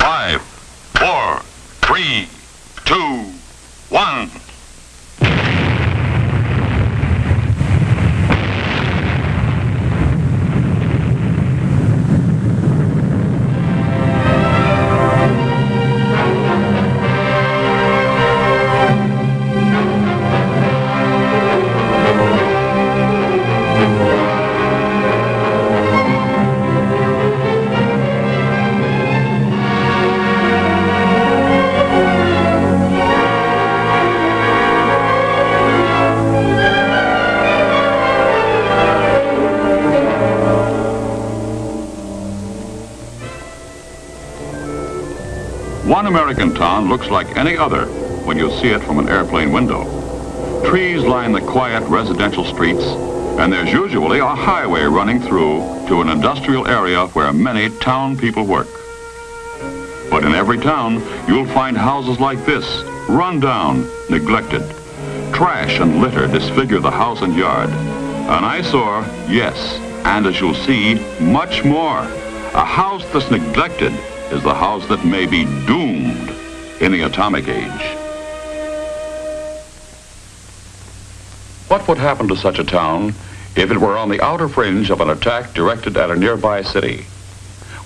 5, 4, 3, 2, 1. One American town looks like any other when you see it from an airplane window. Trees line the quiet residential streets, and there's usually a highway running through to an industrial area where many town people work. But in every town, you'll find houses like this, run down, neglected. Trash and litter disfigure the house and yard. An eyesore, yes, and as you'll see, much more. A house that's neglected is the house that may be doomed in the atomic age. What would happen to such a town if it were on the outer fringe of an attack directed at a nearby city?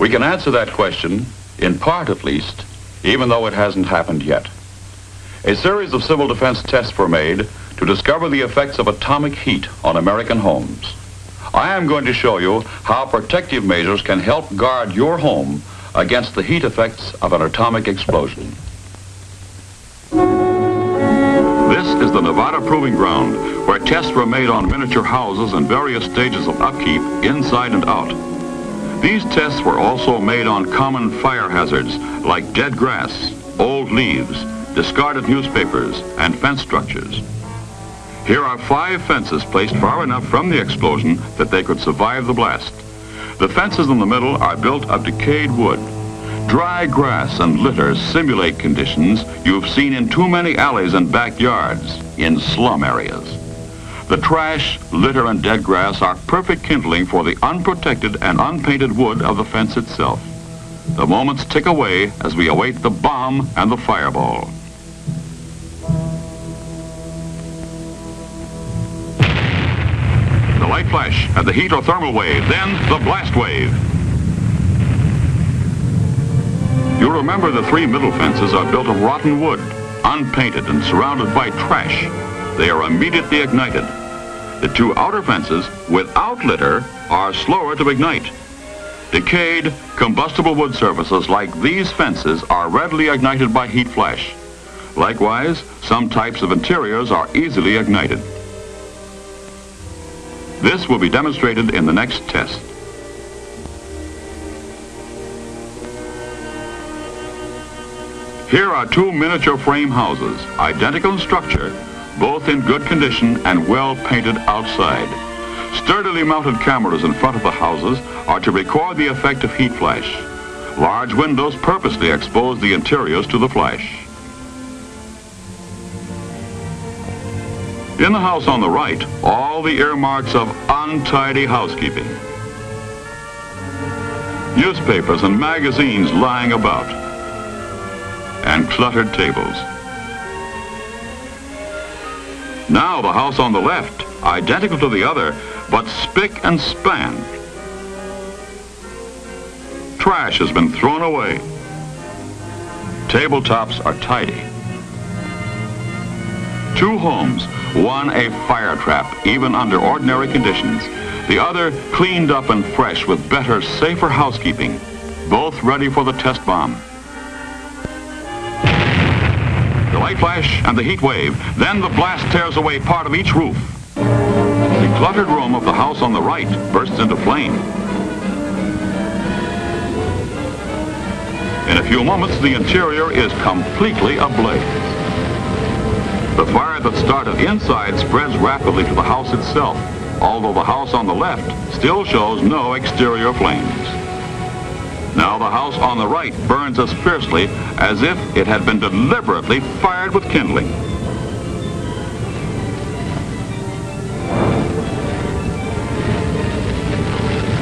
We can answer that question, in part at least, even though it hasn't happened yet. A series of civil defense tests were made to discover the effects of atomic heat on American homes. I am going to show you how protective measures can help guard your home against the heat effects of an atomic explosion. This is the Nevada Proving Ground, where tests were made on miniature houses and various stages of upkeep inside and out. These tests were also made on common fire hazards like dead grass, old leaves, discarded newspapers, and fence structures. Here are 5 fences placed far enough from the explosion that they could survive the blast. The fences in the middle are built of decayed wood. Dry grass and litter simulate conditions you've seen in too many alleys and backyards in slum areas. The trash, litter, and dead grass are perfect kindling for the unprotected and unpainted wood of the fence itself. The moments tick away as we await the bomb and the fireball. The light flash and the heat or thermal wave, then the blast wave. You'll remember the 3 middle fences are built of rotten wood, unpainted and surrounded by trash. They are immediately ignited. The 2 outer fences, without litter, are slower to ignite. Decayed, combustible wood surfaces like these fences are readily ignited by heat flash. Likewise, some types of interiors are easily ignited. This will be demonstrated in the next test. Here are 2 miniature frame houses, identical in structure, both in good condition and well painted outside. Sturdily mounted cameras in front of the houses are to record the effect of heat flash. Large windows purposely expose the interiors to the flash. In the house on the right, all the earmarks of untidy housekeeping. Newspapers and magazines lying about, and cluttered tables. Now the house on the left, identical to the other, but spick and span. Trash has been thrown away. Tabletops are tidy. 2 homes, one a fire trap, even under ordinary conditions. The other cleaned up and fresh with better, safer housekeeping. Both ready for the test bomb. The light flash and the heat wave, then the blast tears away part of each roof. The cluttered room of the house on the right bursts into flame. In a few moments, the interior is completely ablaze. The fire that started inside spreads rapidly to the house itself, although the house on the left still shows no exterior flames. Now the house on the right burns as fiercely as if it had been deliberately fired with kindling.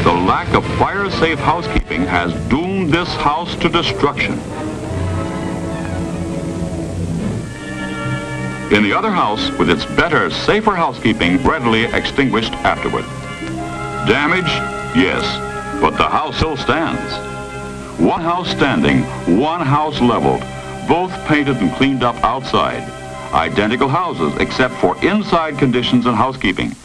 The lack of fire-safe housekeeping has doomed doom this house to destruction. In the other house, with its better, safer housekeeping readily extinguished afterward. Damage? Yes, but the house still stands. One house standing, one house leveled, both painted and cleaned up outside. Identical houses except for inside conditions and housekeeping.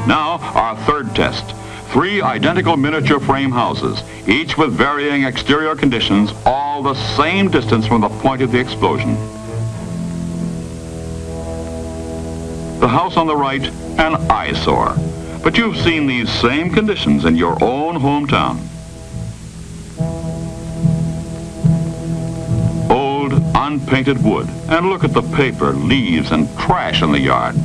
Now, our third test. 3 identical miniature frame houses, each with varying exterior conditions, all the same distance from the point of the explosion. The house on the right, an eyesore. But you've seen these same conditions in your own hometown. Old, unpainted wood. And look at the paper, leaves, and trash in the yard.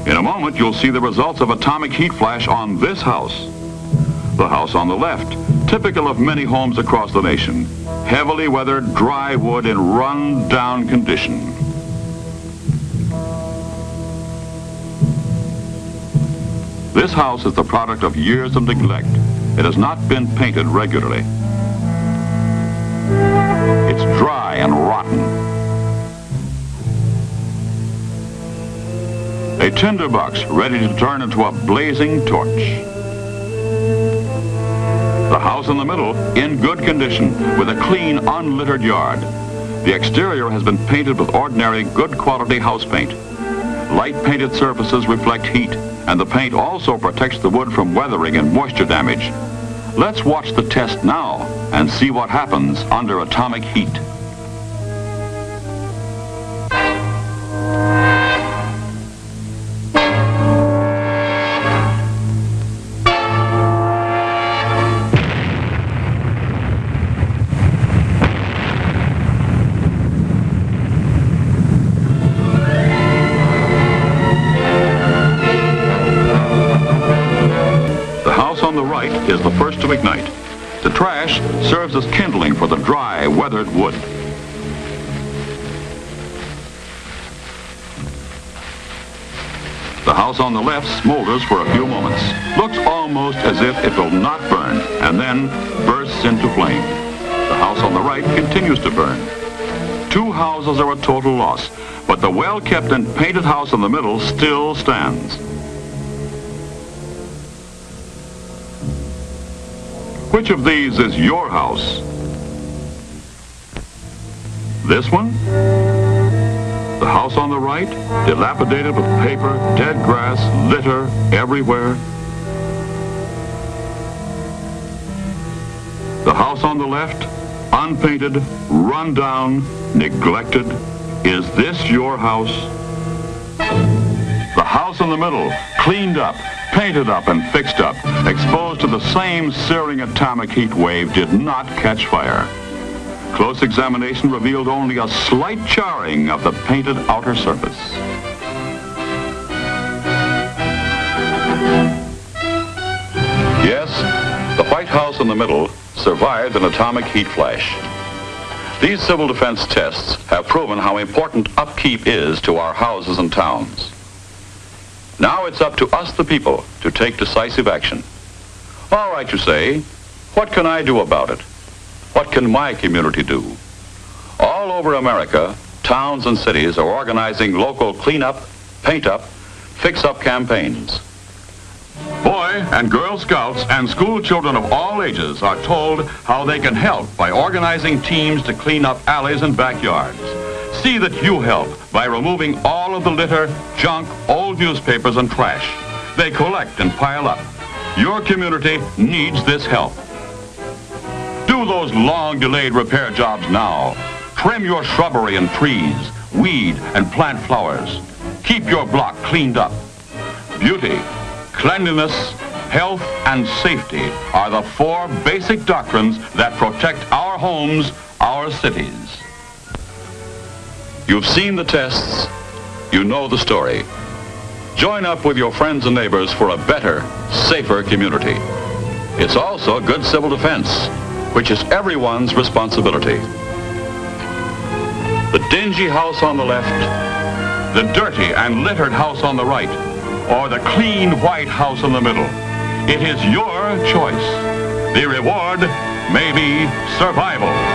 In a moment, you'll see the results of atomic heat flash on this house. The house on the left, typical of many homes across the nation. Heavily weathered, dry wood in run-down condition. This house is the product of years of neglect. It has not been painted regularly. It's dry and rotten. A tinderbox ready to turn into a blazing torch. The house in the middle, in good condition, with a clean, unlittered yard. The exterior has been painted with ordinary, good quality house paint. Light painted surfaces reflect heat, and the paint also protects the wood from weathering and moisture damage. Let's watch the test now and see what happens under atomic heat. Is the first to ignite. The trash serves as kindling for the dry, weathered wood. The house on the left smolders for a few moments. Looks almost as if it will not burn, and then bursts into flame. The house on the right continues to burn. 2 houses are a total loss, but the well-kept and painted house in the middle still stands. Which of these is your house? This one? The house on the right, dilapidated with paper, dead grass, litter everywhere. The house on the left, unpainted, run down, neglected. Is this your house? The house in the middle, cleaned up, painted up and fixed up, exposed to the same searing atomic heat wave, did not catch fire. Close examination revealed only a slight charring of the painted outer surface. Yes, the White House in the middle survived an atomic heat flash. These civil defense tests have proven how important upkeep is to our houses and towns. Now it's up to us, the people, to take decisive action. All right, you say, what can I do about it? What can my community do? All over America, towns and cities are organizing local cleanup, paint-up, fix-up campaigns. Boy and Girl Scouts and school children of all ages are told how they can help by organizing teams to clean up alleys and backyards. See that you help by removing all of the litter, junk, old newspapers, and trash. They collect and pile up. Your community needs this help. Do those long-delayed repair jobs now. Trim your shrubbery and trees, weed and plant flowers. Keep your block cleaned up. Beauty, cleanliness, health, and safety are the 4 basic doctrines that protect our homes, our cities. You've seen the tests. You know the story. Join up with your friends and neighbors for a better, safer community. It's also good civil defense, which is everyone's responsibility. The dingy house on the left, the dirty and littered house on the right, or the clean white house in the middle. It is your choice. The reward, may be survival.